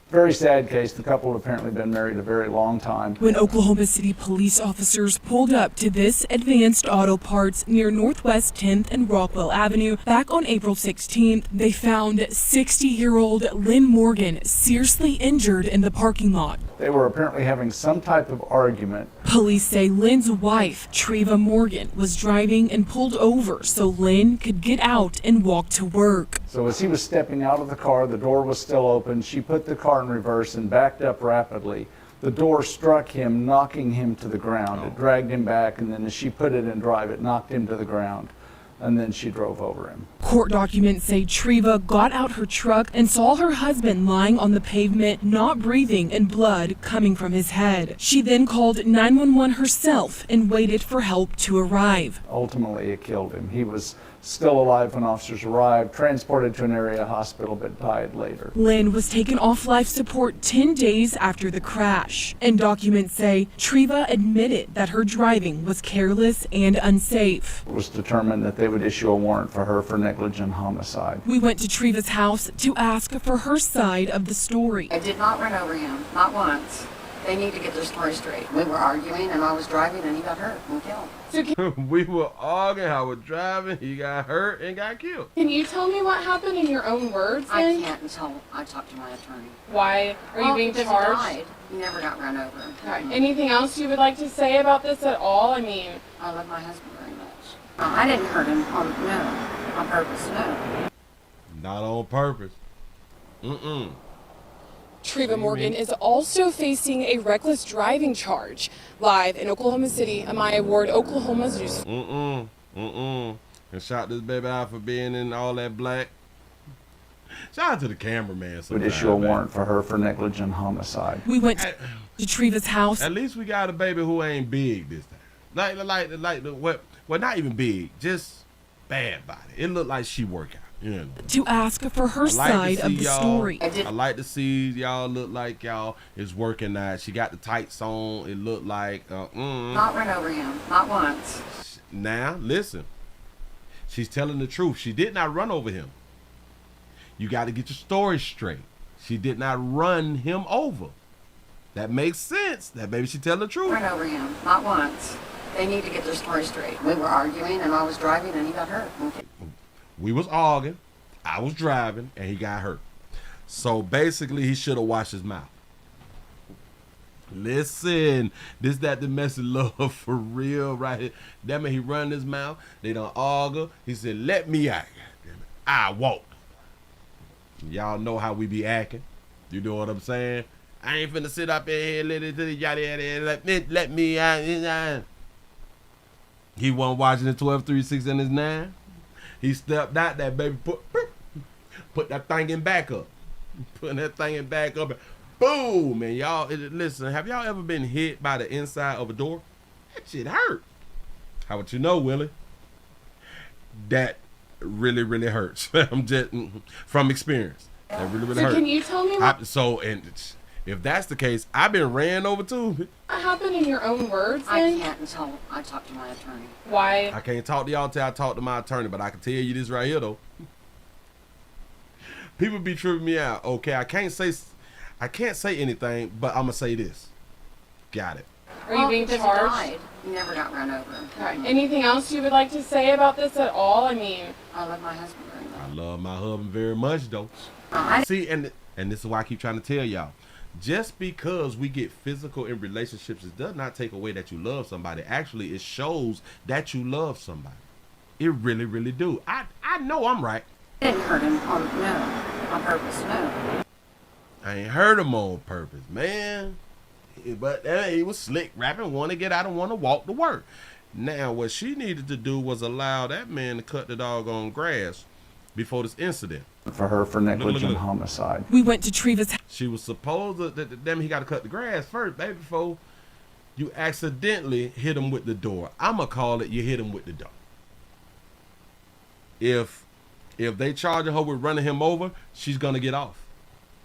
[SPEAKER 21] Very sad case. The couple had apparently been married a very long time.
[SPEAKER 22] When Oklahoma City police officers pulled up to this Advanced Auto Parts near Northwest 10th and Rockwell Avenue back on April 16th, they found 60-year-old Lynn Morgan seriously injured in the parking lot.
[SPEAKER 21] They were apparently having some type of argument.
[SPEAKER 22] Police say Lynn's wife, Treva Morgan, was driving and pulled over so Lynn could get out and walk to work.
[SPEAKER 21] So as he was stepping out of the car, the door was still open. She put the car in reverse and backed up rapidly. The door struck him, knocking him to the ground. It dragged him back, and then as she put it in drive, it knocked him to the ground. And then she drove over him.
[SPEAKER 22] Court documents say Treva got out her truck and saw her husband lying on the pavement, not breathing, and blood coming from his head. She then called 911 herself and waited for help to arrive.
[SPEAKER 21] Ultimately, it killed him. He was still alive when officers arrived, transported to an area hospital, but died later.
[SPEAKER 22] Lynn was taken off life support 10 days after the crash. And documents say Treva admitted that her driving was careless and unsafe.
[SPEAKER 21] It was determined that they would issue a warrant for her for negligent homicide.
[SPEAKER 22] We went to Treva's house to ask for her side of the story.
[SPEAKER 23] I did not run over him, not once. They need to get their story straight. We were arguing and I was driving and he got hurt and killed.
[SPEAKER 2] We were arguing, I was driving, he got hurt and got killed.
[SPEAKER 20] Can you tell me what happened in your own words?
[SPEAKER 23] I can't until I talk to my attorney.
[SPEAKER 20] Why are you being
[SPEAKER 23] because
[SPEAKER 20] charged?
[SPEAKER 23] He died. He never got run over.
[SPEAKER 20] Okay. Anything else you would like to say about this at all? I mean,
[SPEAKER 23] I love my husband very much. I didn't hurt him on purpose, no.
[SPEAKER 2] Not on purpose.
[SPEAKER 20] Treva Morgan is also facing a reckless driving charge. Live in Oklahoma City, Amaya Ward, Oklahoma's News.
[SPEAKER 2] And shot this baby out for being in all that black. Shout out to the cameraman.
[SPEAKER 21] Would issue a warrant for her for negligent homicide.
[SPEAKER 22] We went to Treva's house.
[SPEAKER 2] At least we got a baby who ain't big this time. Well, not even big, just bad body. It looked like she work out. You know.
[SPEAKER 22] To ask for her side of the story.
[SPEAKER 2] I like to see y'all look like y'all is working out. She got the tights on. It looked like
[SPEAKER 23] Not run over him, not once.
[SPEAKER 2] Now listen, she's telling the truth. She did not run over him. You got to get your story straight. She did not run him over. That makes sense. That baby, she telling the truth.
[SPEAKER 23] Run over him, not once. They need to get their story straight. We were arguing and I was driving and he got hurt. Okay.
[SPEAKER 2] We was arguing, I was driving, and he got hurt. So basically, he should have washed his mouth. Listen, this that domestic love for real right here. That man, he run his mouth. They don't argue. He said, "Let me out." I walked. Y'all know how we be acting. You know what I'm saying? I ain't finna sit up in here, let me out. He wasn't watching the 12, 3, 6, and his 9. He stepped out that baby, put that thing in back up. Putting that thing in back up. And boom, man. Y'all, listen, have y'all ever been hit by the inside of a door? That shit hurt. How would you know, Willie? That really, really hurts. I'm just, from experience. That really, really hurts.
[SPEAKER 20] Can you tell me what
[SPEAKER 2] if that's the case, I've been ran over too.
[SPEAKER 20] happened in your own words?
[SPEAKER 23] I
[SPEAKER 20] Then?
[SPEAKER 23] can't until I talk to my attorney.
[SPEAKER 20] Why?
[SPEAKER 2] I can't talk to y'all till I talk to my attorney, but I can tell you this right here though. People be tripping me out. Okay, I can't say anything, but I'm gonna say this. Got it.
[SPEAKER 20] Are you being charged?
[SPEAKER 23] Died. He never got run over.
[SPEAKER 20] Okay. Anything else you would like to say about this at all? I mean,
[SPEAKER 23] I love my husband very much.
[SPEAKER 2] I love my husband very much though. See, and this is why I keep trying to tell y'all. Just because we get physical in relationships, it does not take away that you love somebody. Actually, it shows that you love somebody. It really, really do. I know I'm right.
[SPEAKER 23] I didn't hurt him on purpose, no.
[SPEAKER 2] I ain't hurt him on purpose, man. But he was slick rapping, want to get out and want to walk to work. Now, what she needed to do was allow that man to cut the doggone grass before this incident.
[SPEAKER 21] For her for negligent homicide.
[SPEAKER 22] We went to Treva's house.
[SPEAKER 2] She was supposed to, he got to cut the grass first, baby, before you accidentally hit him with the door. I'm going to call it you hit him with the door. If they charging her with running him over, she's going to get off.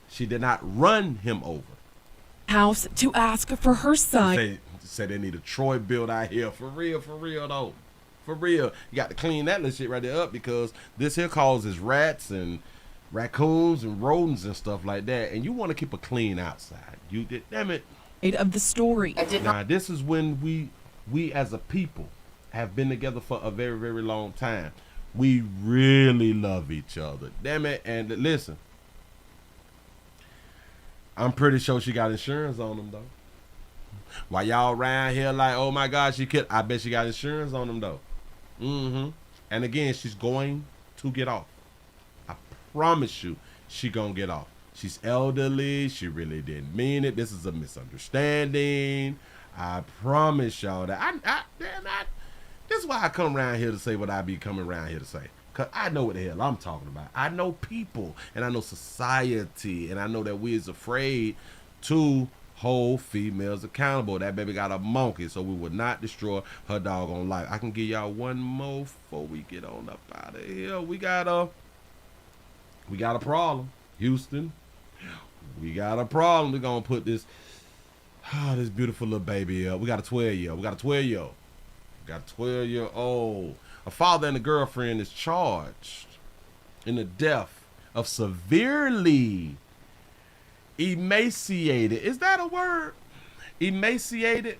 [SPEAKER 2] She did not run him over.
[SPEAKER 22] House to ask for her side.
[SPEAKER 2] Say they need a Troy build out here. For real though. For real. You got to clean that little shit right there up because this here causes rats and raccoons and rodents and stuff like that. And you want to keep a clean outside. You did, damn it.
[SPEAKER 22] Of the story.
[SPEAKER 2] Now, this is when we as a people have been together for a very, very long time. We really love each other. Damn it. And listen, I'm pretty sure she got insurance on them, though. While y'all around here like, oh, my God, she killed. I bet she got insurance on them, though. And again, she's going to get off. I promise you, she gonna get off. She's elderly. She really didn't mean it. This is a misunderstanding. I promise y'all that. This is why I come around here to say what I be coming around here to say. Because I know what the hell I'm talking about. I know people, and I know society, and I know that we is afraid to hold females accountable. That baby got a monkey, so we would not destroy her doggone life. I can give y'all one more before we get on up out of here. We got a problem, Houston. We got a problem. We're gonna put this beautiful little baby up. We got a 12-year-old. We got a 12-year-old. A father and a girlfriend is charged in the death of severely emaciated. Is that a word? Emaciated?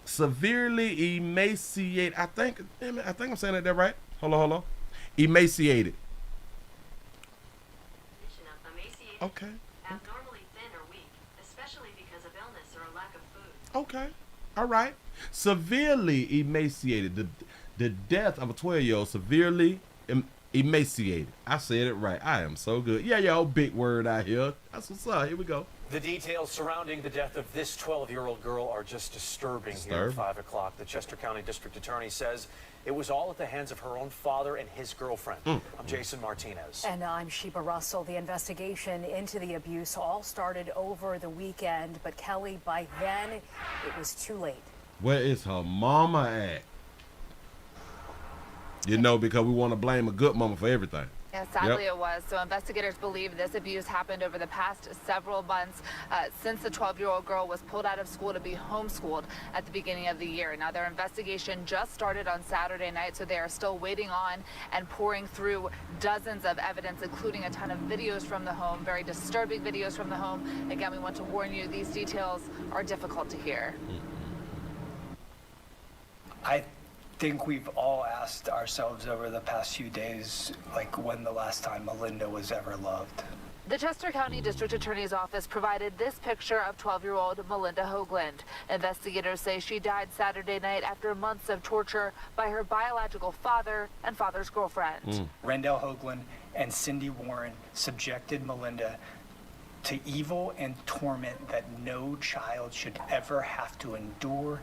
[SPEAKER 2] Severely emaciated. I think I'm saying that right. Hold on. Emaciated. Okay.
[SPEAKER 7] Abnormally thin or weak, especially because of illness or a lack of food.
[SPEAKER 2] Okay. All right. Severely emaciated. The death of a 12-year-old, severely emaciated. I said it right. I am so good. Yeah, big word out here. That's what's up. Here we go.
[SPEAKER 1] The details surrounding the death of this 12-year-old girl are just disturbing here at 5 o'clock. The Chester County District Attorney says it was all at the hands of her own father and his girlfriend. I'm Jason Martinez.
[SPEAKER 19] And I'm Sheba Russell. The investigation into the abuse all started over the weekend, but Kelly, by then, it was too late.
[SPEAKER 2] Where is her mama at? You know, because we want to blame a good mama for everything.
[SPEAKER 4] Yeah, sadly it was. So investigators believe this abuse happened over the past several months since the 12-year-old girl was pulled out of school to be homeschooled at the beginning of the year. Now, their investigation just started on Saturday night, so they are still waiting on and pouring through dozens of evidence, including a ton of videos from the home, very disturbing videos from the home. Again, we want to warn you, these details are difficult to hear.
[SPEAKER 5] I think we've all asked ourselves over the past few days, like, when the last time Melinda was ever loved.
[SPEAKER 4] The Chester County District Attorney's Office provided this picture of 12-year-old Melinda Hoagland. Investigators say she died Saturday night after months of torture by her biological father and father's girlfriend.
[SPEAKER 5] Rendell Hoagland and Cindy Warren subjected Melinda to evil and torment that no child should ever have to endure.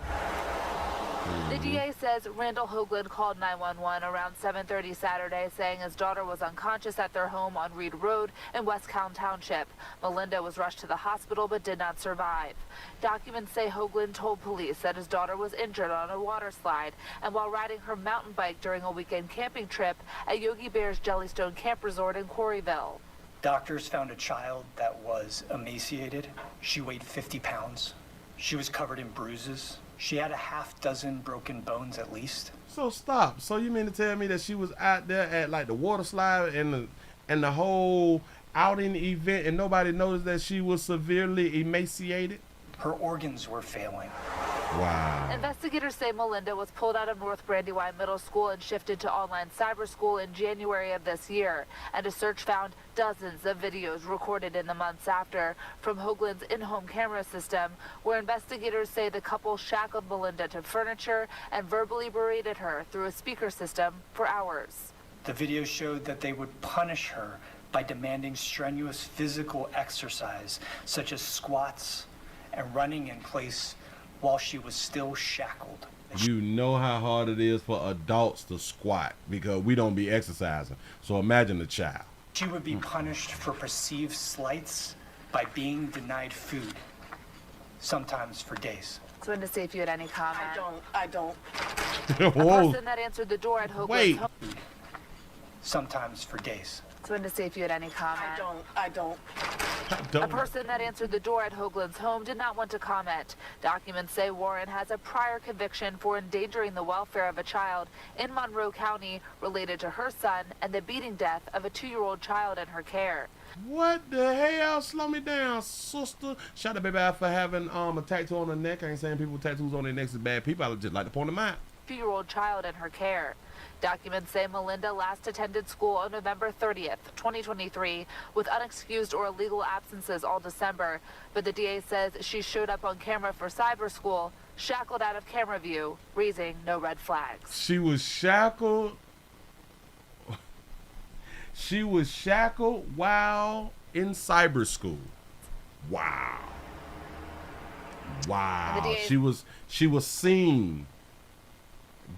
[SPEAKER 4] The DA says Randall Hoagland called 911 around 7:30 Saturday, saying his daughter was unconscious at their home on Reed Road in West County Township. Melinda was rushed to the hospital but did not survive. Documents say Hoagland told police that his daughter was injured on a water slide and while riding her mountain bike during a weekend camping trip at Yogi Bear's Jellystone Camp Resort in Quarryville.
[SPEAKER 5] Doctors found a child that was emaciated. She weighed 50 pounds. She was covered in bruises. She had a half-dozen broken bones at least.
[SPEAKER 2] So stop. So you mean to tell me that she was out there at like the water slide and the whole outing event and nobody noticed that she was severely emaciated?
[SPEAKER 5] Her organs were failing.
[SPEAKER 2] Wow.
[SPEAKER 4] Investigators say Melinda was pulled out of North Brandywine Middle School and shifted to online cyber school in January of this year. And a search found dozens of videos recorded in the months after from Hoagland's in-home camera system, where investigators say the couple shackled Melinda to furniture and verbally berated her through a speaker system for hours.
[SPEAKER 5] The video showed that they would punish her by demanding strenuous physical exercise, such as squats and running in place while she was still shackled.
[SPEAKER 2] You know how hard it is for adults to squat because we don't be exercising. So imagine the child.
[SPEAKER 5] She would be punished for perceived slights by being denied food, sometimes for days.
[SPEAKER 4] So I wanted to see if you had any comment.
[SPEAKER 23] I don't.
[SPEAKER 4] A person that answered the door at Hoagland's home.
[SPEAKER 5] Sometimes for days.
[SPEAKER 4] So I wanted to see if you had any comment.
[SPEAKER 23] I don't.
[SPEAKER 4] A person that answered the door at Hoagland's home did not want to comment. Documents say Warren has a prior conviction for endangering the welfare of a child in Monroe County related to her son and the beating death of a 2-year-old child in her care.
[SPEAKER 2] What the hell? Slow me down, sister. Shout out baby out for having a tattoo on her neck. I ain't saying people with tattoos on their necks is bad people. I would just like to point them out.
[SPEAKER 4] 2-year-old child in her care. Documents say Melinda last attended school on November 30th, 2023, with unexcused or illegal absences all December. But the DA says she showed up on camera for cyber school, shackled out of camera view, raising no red flags.
[SPEAKER 2] She was shackled. She was shackled while in cyber school. Wow. Wow. She was seen,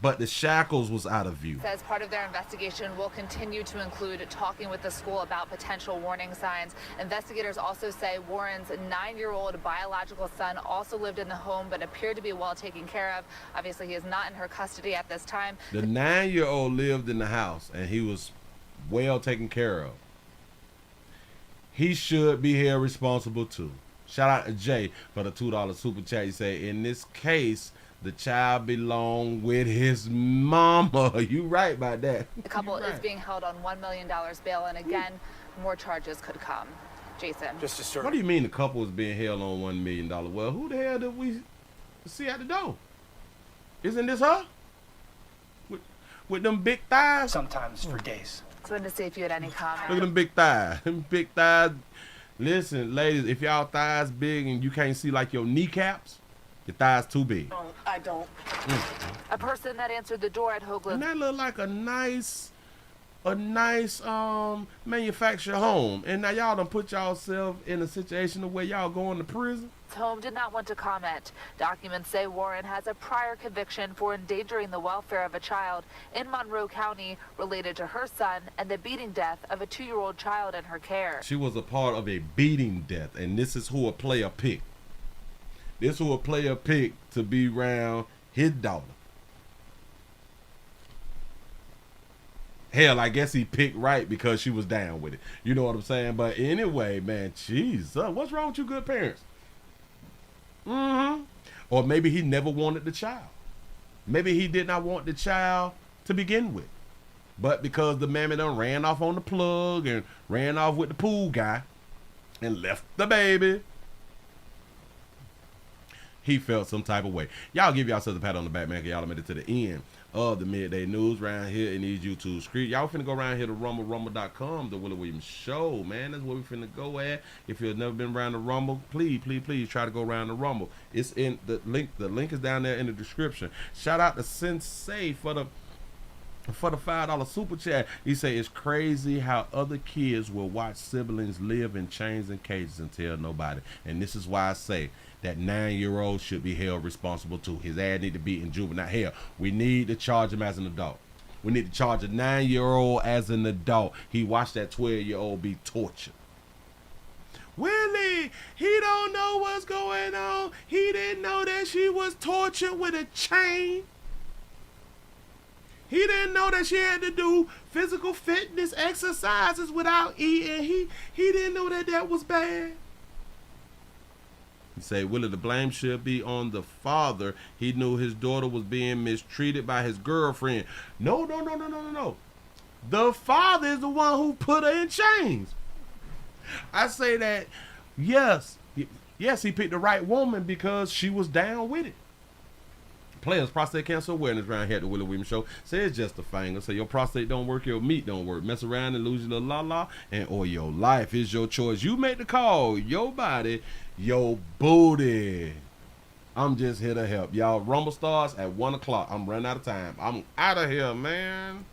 [SPEAKER 2] but the shackles was out of view.
[SPEAKER 4] As part of their investigation will continue to include talking with the school about potential warning signs. Investigators also say Warren's 9-year-old biological son also lived in the home but appeared to be well taken care of. Obviously, he is not in her custody at this time.
[SPEAKER 2] The 9-year-old lived in the house and he was well taken care of. He should be held responsible too. Shout out to Jay for the $2 super chat. You say, in this case, the child belonged with his mama. You right about that.
[SPEAKER 4] The couple is being held on $1 million bail, and again, more charges could come. Jason.
[SPEAKER 2] What do you mean the couple is being held on $1 million? Well, who the hell did we see at the door? Isn't this her? With them big thighs?
[SPEAKER 5] Sometimes for days.
[SPEAKER 4] So I wanted to see if you had any comment.
[SPEAKER 2] Look at them big thighs. Them big thighs. Listen, ladies, if y'all thighs big and you can't see like your kneecaps, your thighs too big.
[SPEAKER 23] I don't.
[SPEAKER 4] A person that answered the door at Hoagland.
[SPEAKER 2] And that look like a nice a nice manufactured home, and now y'all done put yourself in a situation where y'all going to prison.
[SPEAKER 4] Home did not want to comment. Documents say Warren has a prior conviction for endangering the welfare of a child in Monroe County related to her son and the beating death of a 2-year-old child in her care.
[SPEAKER 2] She was a part of a beating death, and this is who a player picked. This who a player picked to be around his daughter. Hell, I guess he picked right because she was down with it. You know what I'm saying? But anyway, man, Jesus, what's wrong with you good parents? Or maybe he never wanted the child. Maybe he did not want the child to begin with. But because the mammy done ran off on the plug and ran off with the pool guy and left the baby, he felt some type of way. Y'all give yourselves a pat on the back, man, because y'all made it to the end of the midday news around here in these YouTube streets. Y'all finna go around here to rumble.com, the Willie Williams Show, man. That's where we finna go at. If you've never been around the Rumble, please try to go around the Rumble. It's in the link. The link is down there in the description. Shout out to Sensei for the $5 super chat. He say it's crazy how other kids will watch siblings live in chains and cages and tell nobody. And this is why I say that 9-year-old should be held responsible too. His ass need to be in juvenile. Hell, we need to charge him as an adult. We need to charge a 9-year-old as an adult. He watched that 12-year-old be tortured. Willie, he don't know what's going on. He didn't know that she was tortured with a chain. He didn't know that she had to do physical fitness exercises without eating. He didn't know that that was bad. He say, Willie, the blame should be on the father. He knew his daughter was being mistreated by his girlfriend. No. The father is the one who put her in chains. I say that, yes, he picked the right woman because she was down with it. Players, prostate cancer awareness around here at the Willie Williams Show. Say it's just a finger. Say your prostate don't work, your meat don't work. Mess around and lose your little la-la, and or your life is your choice. You make the call. Your body, your booty. I'm just here to help. Y'all, Rumble starts at 1 o'clock. I'm running out of time. I'm out of here, man.